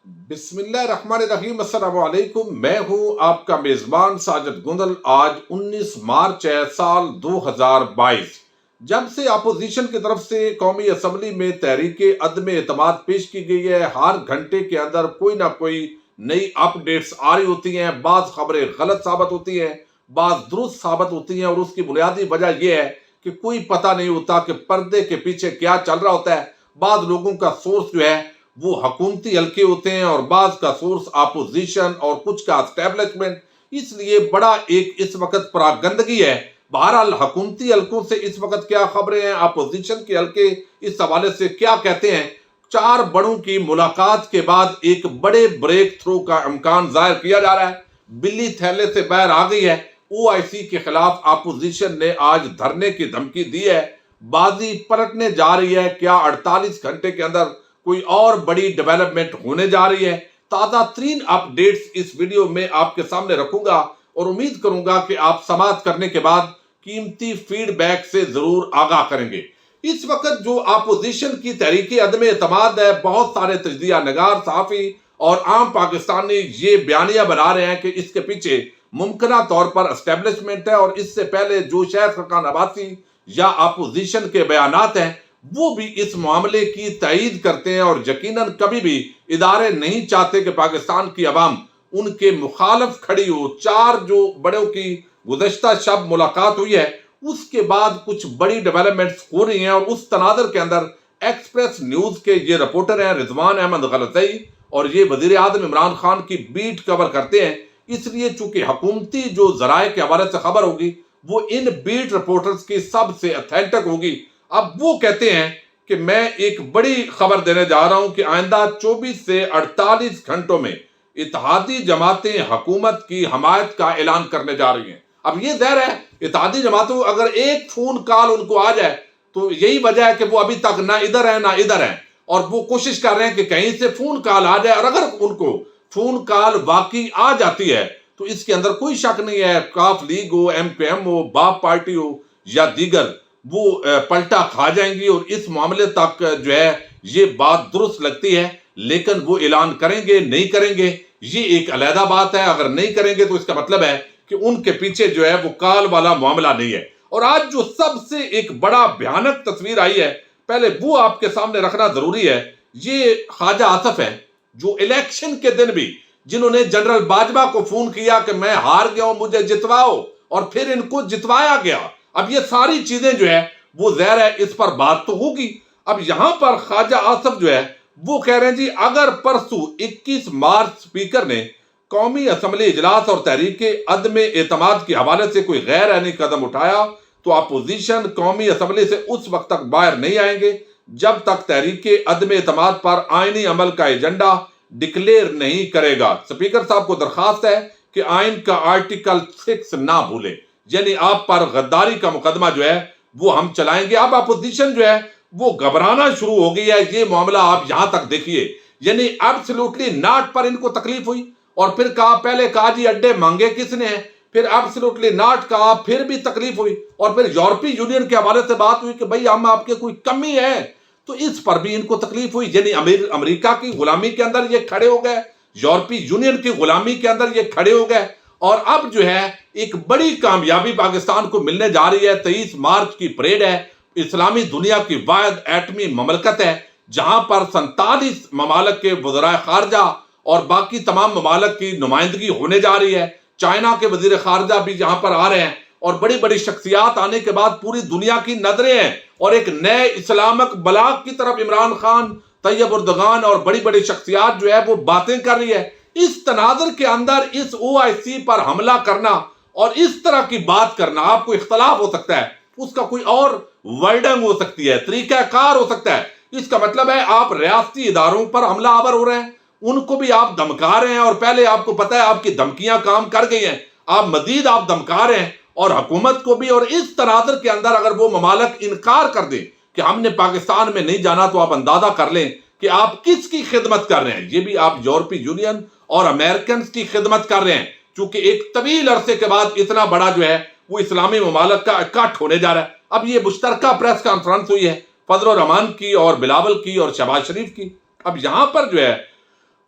बिस्मिल्लाहिर्रहमानिर्रहीम। अस्सलाम वालेकुम। मैं हूं आपका मेजबान साजिद गुंदल। आज 19 मार्च है, साल 2022। जब से अपोजिशन की तरफ से कौमी असम्बली में तहरीक अदम एतमाद पेश की गई है, हर घंटे के अंदर कोई ना कोई नई अपडेट्स आ रही होती हैं। बाज़ खबरें गलत साबित होती हैं, बाज़ दुरुस्त साबित होती हैं, और उसकी बुनियादी वजह यह है कि कोई पता नहीं होता कि पर्दे के पीछे क्या चल रहा होता है। बाज़ लोगों का सोर्स जो है वो हकूमती हल्के होते हैं और बाज़ का सोर्स अपोजिशन और कुछ का एस्टेब्लिशमेंट। इसलिए बड़ा एक इस वक्त परागंदगी है। बहरहाल हुकूमती हल्कों से इस वक्त क्या खबरें हैं, अपोजिशन के हल्के इस हवाले से क्या कहते हैं। चार बड़ों की मुलाकात के बाद एक बड़े ब्रेक थ्रू का इम्कान जाहिर किया जा रहा है। बिल्ली थैले से बाहर आ गई है। ओआईसी के खिलाफ अपोजिशन ने आज धरने की धमकी दी है। बाजी पलटने जा रही है। क्या 48 घंटे के अंदर कोई और बड़ी डेवलपमेंट होने जा रही है? ताज़ा तरीन अपडेट्स इस वीडियो में आपके सामने रखूंगा और उम्मीद करूंगा कि आप समाप्त करने के बाद कीमती फीडबैक से जरूर आगाह करेंगे। इस वक्त जो अपोजिशन की तहरीक अदम एतमाद है, बहुत सारे तजजिया नगार, सहाफ़ी और आम पाकिस्तानी ये बयानिया बना रहे हैं कि इसके पीछे मुमकिना तौर पर एस्टेब्लिशमेंट है, और इससे पहले जो शहर फरकान अब्बासी या अपोजिशन के बयानात हैं वो भी इस मामले की तईद करते हैं। और यकीनन कभी भी इदारे नहीं चाहते कि पाकिस्तान की अवाम उनके मुखालफ खड़ी हो। चार जो बड़ों की गुज़श्ता शब मुलाकात हुई है, उसके बाद कुछ बड़ी डेवलपमेंट्स हो रही हैं, और उस तनाज़र के अंदर एक्सप्रेस न्यूज के ये रिपोर्टर हैं रिजवान अहमद गलतई, और ये वजीर आज़म इमरान खान की बीट कवर करते हैं। इसलिए चूंकि हुकूमती जो जराए के हवाले से खबर होगी वो इन बीट रिपोर्टर्स की सबसे अथेंटिक होगी। अब वो कहते हैं कि मैं एक बड़ी खबर देने जा रहा हूं कि आइंदा 24 से 48 घंटों में इत्तेहादी जमातें हुकूमत की हमायत का ऐलान करने जा रही हैं। अब ये ज़ाहिर है, इत्तेहादी जमातों अगर एक फोन कॉल उनको आ जाए तो यही वजह है कि वो अभी तक ना इधर है ना इधर है, और वो कोशिश कर रहे हैं कि कहीं से फोन कॉल आ जाए। और अगर उनको फोन कॉल वाकई आ जाती है तो इसके अंदर कोई शक नहीं है, काफ लीग हो, एमपीएम हो, बाप पार्टी हो या दीगर, वो पलटा खा जाएंगी। और इस मामले तक जो है ये बात दुरुस्त लगती है, लेकिन वो ऐलान करेंगे नहीं करेंगे ये एक अलहदा बात है। अगर नहीं करेंगे तो इसका मतलब है कि उनके पीछे जो है वो काल वाला मामला नहीं है। और आज जो सबसे एक बड़ा भयानक तस्वीर आई है, पहले वो आपके सामने रखना जरूरी है। ये ख्वाजा आसफ है जो इलेक्शन के दिन भी जिन्होंने जनरल बाजवा को फोन किया कि मैं हार गया हूं, मुझे जितवाओ, और फिर इनको जितवाया गया। अब ये सारी चीजें जो है वो ज़ाहिर है इस पर बात तो होगी। अब यहां पर ख्वाजा आसफ जो है वो कह रहे हैं जी अगर परसों 21 मार्च स्पीकर ने कौमी असम्बली इजलास और तहरीक अदम एतमाद के हवाले से कोई गैर आईनी कदम उठाया तो अपोजिशन कौमी असम्बली से उस वक्त तक बाहर नहीं आएंगे जब तक तहरीक अदम एतमाद पर आईनी अमल का एजेंडा डिक्लेयर नहीं करेगा। स्पीकर साहब को दरखास्त है कि आइन का आर्टिकल 6 ना भूलें, यानी आप पर गद्दारी का मुकदमा जो है वो हम चलाएंगे। अब अपोजिशन जो है वो घबराना शुरू हो गई है। ये मामला आप यहां तक देखिए, यानी एब्सोल्युटली नॉट पर इनको तकलीफ हुई, और फिर कहा, पहले कहा जी अड्डे मांगे किसने हैं, फिर एब्सोल्युटली नॉट कहा, फिर भी तकलीफ हुई, और फिर यूरोपीय यूनियन के हवाले से बात हुई कि भाई हम आपके कोई कमी है, तो इस पर भी इनको तकलीफ हुई। यानी अमेरिका की गुलामी के अंदर ये खड़े हो गए, यूरोपीय यूनियन की गुलामी के अंदर ये खड़े हो गए। और अब जो है एक बड़ी कामयाबी पाकिस्तान को मिलने जा रही है। 23 मार्च की परेड है। इस्लामी दुनिया की वाहिद एटमी ममलकत है जहां पर 47 ममालक के वज़राए खारजा और बाकी तमाम ममालक की नुमाइंदगी होने जा रही है। चाइना के वजीर खारजा भी यहां पर आ रहे हैं, और बड़ी बड़ी शख्सियात आने के बाद पूरी दुनिया की नजरें हैं, और एक नए इस्लामिक बलाग की तरफ इमरान खान, तैयब उर्दगान और बड़ी बड़ी शख्सियात जो है वो बातें कर रही है। इस तनाजर के अंदर इस ओआईसी पर हमला करना और इस तरह की बात करना, आपको इख्तलाफ हो सकता है, उसका कोई और वर्डिंग हो सकती है, तरीकाकार हो सकता है। इसका मतलब है आप रियासती इदारों पर हमला आवर हो रहे हैं, उनको भी आप धमका रहे हैं, और पहले आपको पता है आपकी धमकियां काम कर गई हैं, आप मजीद आप धमका रहे हैं और हुकूमत को भी। और इस तनाजर के अंदर अगर वो ममालक इनकार कर दें कि हमने पाकिस्तान में नहीं जाना, तो आप अंदाजा कर लें कि आप किसकी खिदमत कर रहे हैं। ये भी आप यूरोपीय यूनियन और अमेरिकन की खिदमत कर रहे हैं, क्योंकि एक तवील अरसे के बाद इतना बड़ा जो है वो इस्लामी ममालक का इकट्ठ होने जा रहा है। अब ये मुश्तरका प्रेस कॉन्फ्रेंस हुई है फजल रहमान की और बिलावल की और शहबाज शरीफ की। अब यहां पर जो है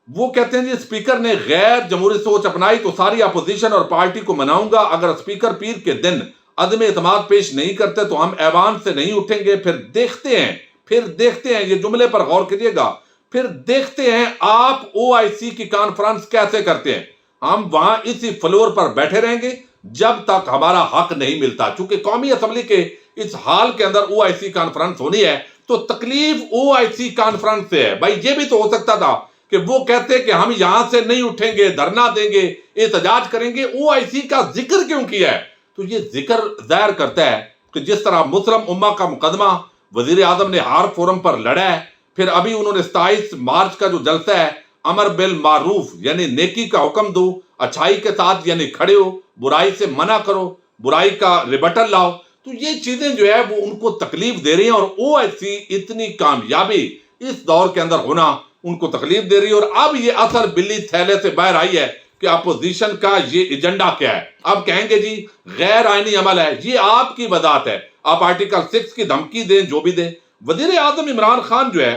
وہ کہتے ہیں جی اسپیکر نے غیر جمہوری سوچ اپنائی تو ساری اپوزیشن اور پارٹی کو مناؤں گا، اگر اسپیکر پیر کے دن عدم اعتماد پیش نہیں کرتے تو ہم ایوان سے نہیں اٹھیں گے، پھر دیکھتے ہیں، یہ جملے پر غور کیجئے گا، پھر دیکھتے ہیں آپ او آئی سی کی کانفرنس کیسے کرتے ہیں، ہم وہاں اسی فلور پر بیٹھے رہیں گے جب تک ہمارا حق نہیں ملتا۔ چونکہ قومی اسمبلی کے اس حال کے اندر او آئی سی کانفرنس ہونی ہے تو تکلیف او آئی سی کانفرنس سے ہے۔ بھائی یہ بھی تو ہو سکتا تھا کہ وہ کہتے کہ ہم یہاں سے نہیں اٹھیں گے، دھرنا دیں گے، احتجاج کریں گے، او آئی سی کا ذکر کیوں کیا ہے؟ تو یہ ذکر ظاہر کرتا ہے کہ جس طرح مسلم امہ کا مقدمہ وزیر اعظم نے ہار فورم پر لڑا ہے، پھر ابھی انہوں نے 27 مارچ کا جو جلسہ ہے امر بالمعروف یعنی نیکی کا حکم دو، اچھائی کے ساتھ یعنی کھڑے ہو، برائی سے منع کرو، برائی کا ریبٹل لاؤ، تو یہ چیزیں جو ہے وہ ان کو تکلیف دے رہی ہیں، اور او آئی سی اتنی کامیابی اس دور کے اندر ہونا ان کو تکلیف دے رہی ہے۔ اور اب یہ اثر بلی تھیلے سے باہر آئی ہے کہ اپوزیشن کا یہ ایجنڈا کیا ہے۔ اب کہیں گے جی غیر آئینی عمل ہے، یہ آپ کی وضاحت ہے، آپ آرٹیکل 6 کی دھمکی دیں، جو بھی دیں۔ وزیر اعظم عمران خان جو ہے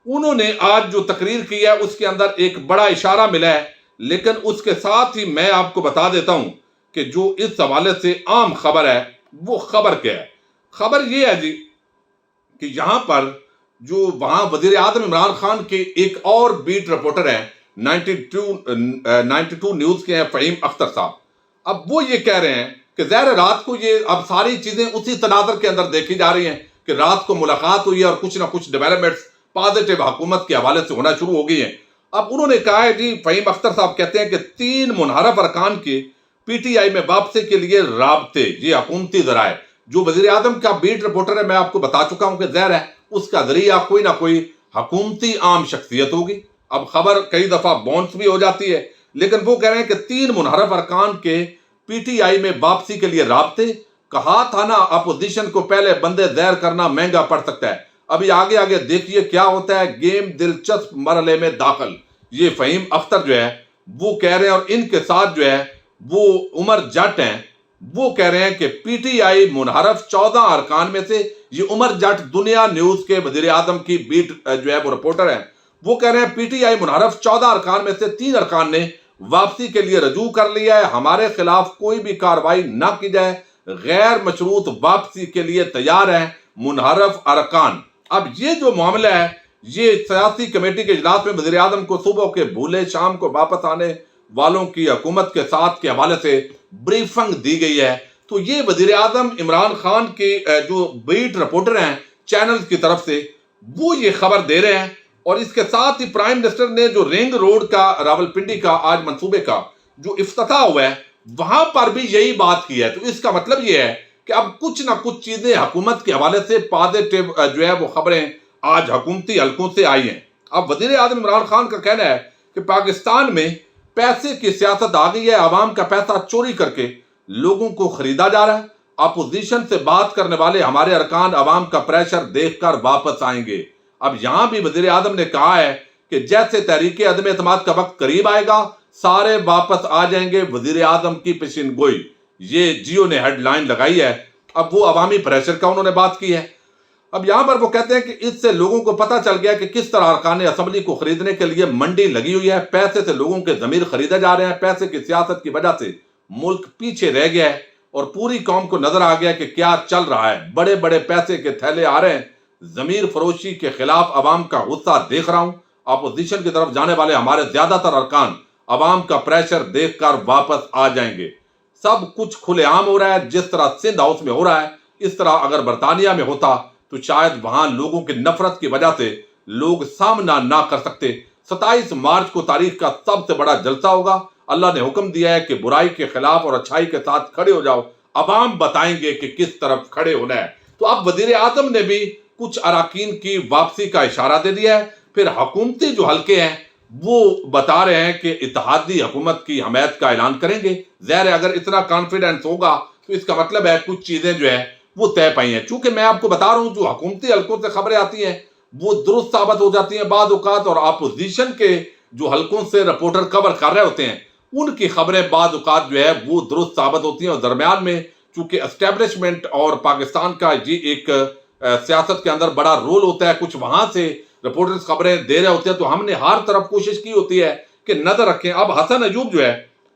انہوں نے آج جو تقریر کی ہے اس کے اندر ایک بڑا اشارہ ملا ہے، لیکن اس کے ساتھ ہی میں آپ کو بتا دیتا ہوں کہ جو اس حوالے سے عام خبر ہے وہ خبر کیا ہے۔ خبر یہ ہے جی کہ یہاں پر جو وہاں وزیر اعظم عمران خان کے ایک اور بیٹ رپورٹر ہیں 92 نیوز کے ہیں فہیم اختر صاحب، اب وہ یہ کہہ رہے ہیں کہ ظاہر رات کو یہ اب ساری چیزیں اسی تناظر کے اندر دیکھی جا رہی ہیں کہ رات کو ملاقات ہوئی ہے اور کچھ نہ کچھ ڈیولپمنٹس پازیٹیو حکومت کے حوالے سے ہونا شروع ہو گئی ہیں۔ اب انہوں نے کہا ہے جی فہیم اختر صاحب کہتے ہیں کہ 3 منحرف ارکان کے پی ٹی آئی میں واپسی کے لیے رابطے، یہ حکومتی ذرائع، جو وزیر اعظم کا بیٹ رپورٹر ہے میں آپ کو بتا چکا ہوں کہ ظاہر ہے اس کا ذریعہ کوئی نہ کوئی حکومتی عام شخصیت ہوگی۔ اب خبر کئی دفعہ بونس بھی ہو جاتی ہے، لیکن وہ کہہ رہے ہیں کہ 3 منحرف ارکان کے پی ٹی آئی میں واپسی کے لیے رابطے، کہا تھا نا اپوزیشن کو پہلے بندے زہر کرنا مہنگا پڑ سکتا ہے۔ ابھی آگے دیکھیے کیا ہوتا ہے، گیم دلچسپ مرحلے میں داخل، یہ فہیم اختر جو ہے وہ کہہ رہے ہیں، اور ان کے ساتھ جو ہے وہ عمر جٹ ہیں، وہ کہہ رہے ہیں کہ پی ٹی آئی منحرف 14 ارکان میں سے، یہ عمر جٹ دنیا نیوز کے وزیر اعظم کی بیٹ جو ہے وہ رپورٹر ہیں، وہ کہہ رہے ہیں پی ٹی آئی منحرف 14 ارکان میں سے 3 ارکان نے واپسی کے لیے رجوع کر لیا ہے، ہمارے خلاف کوئی بھی کارروائی نہ کی جائے، غیر مشروط واپسی کے لیے تیار ہیں منحرف ارکان۔ اب یہ جو معاملہ ہے یہ سیاسی کمیٹی کے اجلاس میں وزیر اعظم کو صبح کے بھولے شام کو واپس آنے والوں کی حکومت کے ساتھ کے حوالے سے بریفنگ دی گئی ہے۔ تو یہ وزیر اعظم عمران خان کے جو بیٹ رپورٹر ہیں چینل کی طرف سے وہ یہ خبر دے رہے ہیں، اور اس کے ساتھ ہی پرائم منسٹر نے جو رنگ روڈ کا راولپنڈی کا آج منصوبے کا جو افتتاح ہوا ہے وہاں پر بھی یہی بات کی ہے۔ تو اس کا مطلب یہ ہے کہ اب کچھ نہ کچھ چیزیں حکومت کے حوالے سے پازیٹیو جو ہے وہ خبریں آج حکومتی حلقوں سے آئی ہیں۔ اب وزیر اعظم عمران خان کا کہنا ہے کہ پاکستان میں پیسے کی سیاست آ گئی ہے، عوام کا پیسہ چوری کر کے لوگوں کو خریدا جا رہا ہے، اپوزیشن سے بات کرنے والے ہمارے ارکان عوام کا پریشر دیکھ کر واپس آئیں گے۔ اب یہاں بھی وزیر اعظم نے کہا ہے کہ جیسے تحریک عدم اعتماد کا وقت قریب آئے گا سارے واپس آ جائیں گے، وزیر اعظم کی پیشین گوئی، یہ جیو نے ہیڈ لائن لگائی ہے۔ اب وہ عوامی پریشر کا انہوں نے بات کی ہے۔ اب یہاں پر وہ کہتے ہیں کہ اس سے لوگوں کو پتہ چل گیا کہ کس طرح ارکان اسمبلی کو خریدنے کے لیے منڈی لگی ہوئی ہے، پیسے سے لوگوں کے ضمیر خریدے جا رہے ہیں، پیسے کی سیاست کی وجہ سے ملک پیچھے رہ گیا ہے، اور پوری قوم کو نظر آ گیا کہ کیا چل رہا ہے، بڑے بڑے پیسے کے تھیلے آ رہے ہیں، ضمیر فروشی کے خلاف عوام کا غصہ دیکھ رہا ہوں، اپوزیشن کی طرف جانے والے ہمارے زیادہ تر ارکان عوام کا پریشر دیکھ کر واپس آ جائیں گے۔ سب کچھ کھلے عام ہو رہا ہے، جس طرح سندھ ہاؤس میں ہو رہا ہے اس طرح اگر برطانیہ میں ہوتا تو شاید وہاں لوگوں کی نفرت کی وجہ سے لوگ سامنا نہ کر سکتے۔ 27 مارچ کو تاریخ کا سب سے بڑا جلسہ ہوگا، اللہ نے حکم دیا ہے کہ برائی کے خلاف اور اچھائی کے ساتھ کھڑے ہو جاؤ، عوام بتائیں گے کہ کس طرف کھڑے ہونا ہے۔ تو اب وزیر اعظم نے بھی کچھ اراکین کی واپسی کا اشارہ دے دیا ہے، پھر حکومتی جو حلقے ہیں وہ بتا رہے ہیں کہ اتحادی حکومت کی حمایت کا اعلان کریں گے۔ ظاہر ہے اگر اتنا کانفیڈنس ہوگا تو اس کا مطلب ہے کچھ چیزیں جو ہے وہ طے پائی ہیں۔ چونکہ میں آپ کو بتا رہا ہوں جو حکومتی حلقوں سے خبریں آتی ہیں وہ درست ثابت ہو جاتی ہیں بعض اوقات، اور اپوزیشن کے جو حلقوں سے رپورٹر کور کر رہے ہوتے ہیں ان کی خبریں بعض اوقات جو ہے وہ درست ثابت ہوتی ہیں، اور درمیان میں چونکہ اسٹیبلشمنٹ اور پاکستان کا یہ ایک سیاست کے اندر بڑا رول ہوتا ہے، کچھ وہاں سے रिपोर्टर्स खबरें दे रहे होते हैं तो हमने हर तरफ कोशिश की होती है कि नजर रखें। अब हसन अयूब जो है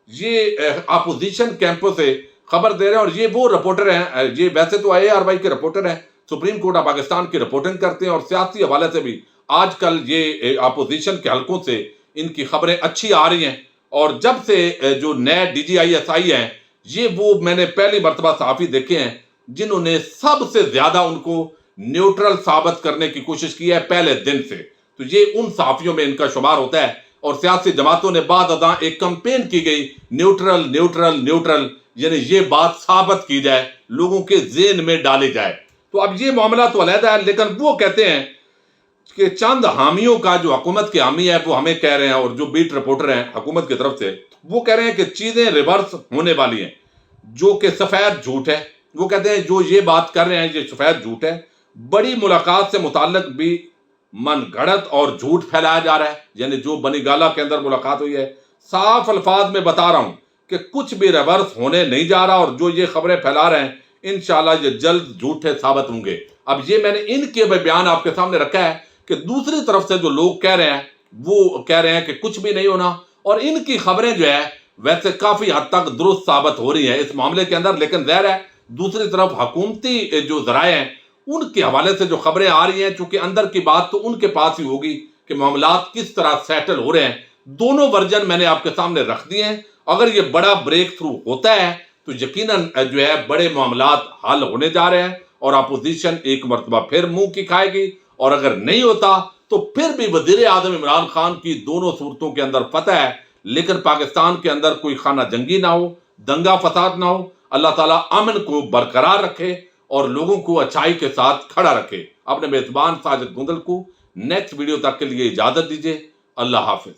ये अपोजिशन कैंपों से खबर दे रहे हैं, और ये वो रिपोर्टर हैं, ये वैसे तो IRY के रिपोर्टर हैं, सुप्रीम कोर्ट ऑफ पाकिस्तान की रिपोर्टिंग करते हैं, और सियासी हवाले से भी आजकल ये अपोजिशन के हलकों से इनकी खबरें अच्छी आ रही हैं। और जब से जो नए DGISI हैं, ये वो मैंने पहली मर्तबा सहाफ़ी देखे हैं जिन्होंने सबसे ज्यादा उनको न्यूट्रल साबित करने की कोशिश की है पहले दिन से। तो ये उन सहाफियों में इनका शुमार होता है, और सियासी जमातों ने बाद अदा एक कंपेन की गई न्यूट्रल न्यूट्रल न्यूट्रल, यानी ये बात साबित की जाए, लोगों के ज़हन में डाली जाए। तो अब ये मामला तो अलहदा है, लेकिन वो कहते हैं कि चंद हामियों का, जो हुकूमत के हामी है वो हमें कह रहे हैं, और जो बीट रिपोर्टर हैं हुकूमत की तरफ से वो कह रहे हैं कि चीजें रिवर्स होने वाली हैं, जो कि सफेद झूठ है। वो कहते हैं जो ये बात कर रहे हैं ये सफेद झूठ है। बड़ी मुलाकात से मुताल्लिक भी मन गढ़ंत और झूठ फैलाया जा रहा है, यानी जो बनी गाला के अंदर मुलाकात हुई है, साफ अल्फाज में बता रहा हूं कि कुछ भी रिवर्स होने नहीं जा रहा, और जो ये खबरें फैला रहे हैं इंशाल्लाह ये जल्द झूठे साबित होंगे। अब ये मैंने इनके बयान आपके सामने रखा है कि दूसरी तरफ से जो लोग कह रहे हैं वो कह रहे हैं कि कुछ भी नहीं होना, और इनकी खबरें जो है वैसे काफी हद तक दुरुस्त साबित हो रही है इस मामले के अंदर। लेकिन ज़ाहिर है दूसरी तरफ हुकूमती जो ज़राए हैं उनके हवाले से जो खबरें आ रही हैं, चूंकि अंदर की बात तो उनके पास ही होगी कि मामलात किस तरह सेटल हो रहे हैं। दोनों वर्जन मैंने आपके सामने रख दिए हैं। अगर ये बड़ा ब्रेक थ्रू होता है तो यकीनन जो है बड़े मामलात हल होने जा रहे हैं, और अपोजिशन एक मरतबा फिर मुंह की खाएगी, और अगर नहीं होता तो फिर भी वजीर आजम इमरान खान की दोनों सूरतों के अंदर फतह है, लेकिन पाकिस्तान के अंदर कोई खाना जंगी ना हो, दंगा फसाद ना हो। अल्लाह ताला अमन को बरकरार रखे और लोगों को अच्छाई के साथ खड़ा रखे। अपने मेजबान साजिद गुंदल को नेक्स्ट वीडियो तक के लिए इजाजत दीजिए। अल्लाह हाफिज।